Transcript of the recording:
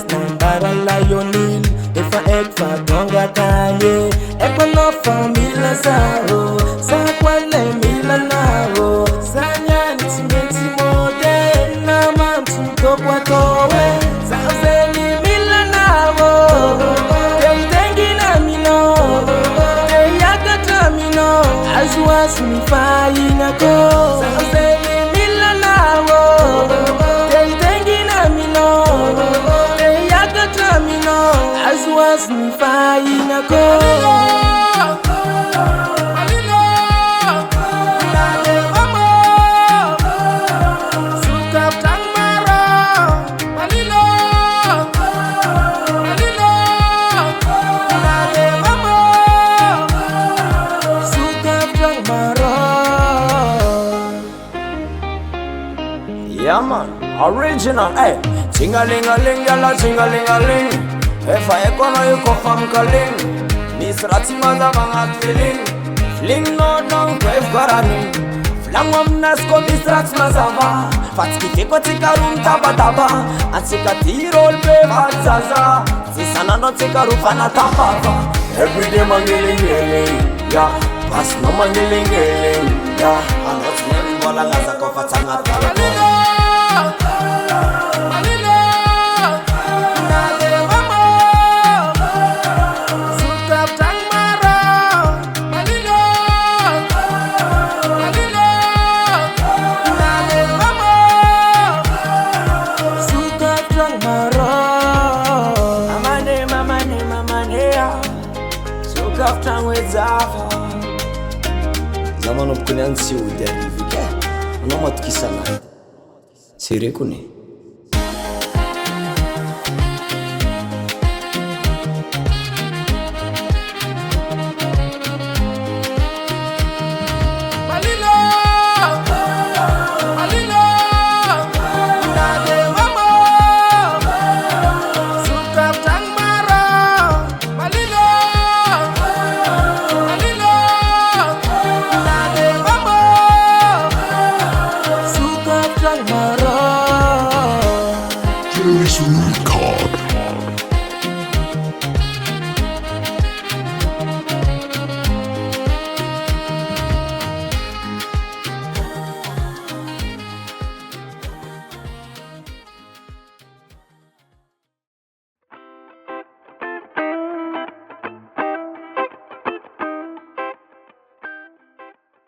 Jonas nambara Lionel efa ekfa donga kanye ekono famila sao sa kwale mila nao sanyani timenti mode na mamtu kwa towe sa zeli mila nao tengi na mino te yakata mino azwa sunifai nako sa zeli mila nao tengi na mino te yakata mino azwa sunifai nako. Yeah man, original, hey. Chingalingaling, yalla chingalingaling. If I econo you come from calling. Miss Ratimada bang feeling. Fling no down, brave garani. Flang wamnas ko Miss Ratimazava. Fatski teko tika room taba taba. Atika tirol pe vatsaza. Sisana no tika rufana tapa. Everyday mangiling giling, yeah. Pas no mangiling giling, yeah. Anot men bola ngaza ko fatanga tala. Zaman of kunyansi udari vike, unamat kisana. Siri kuni.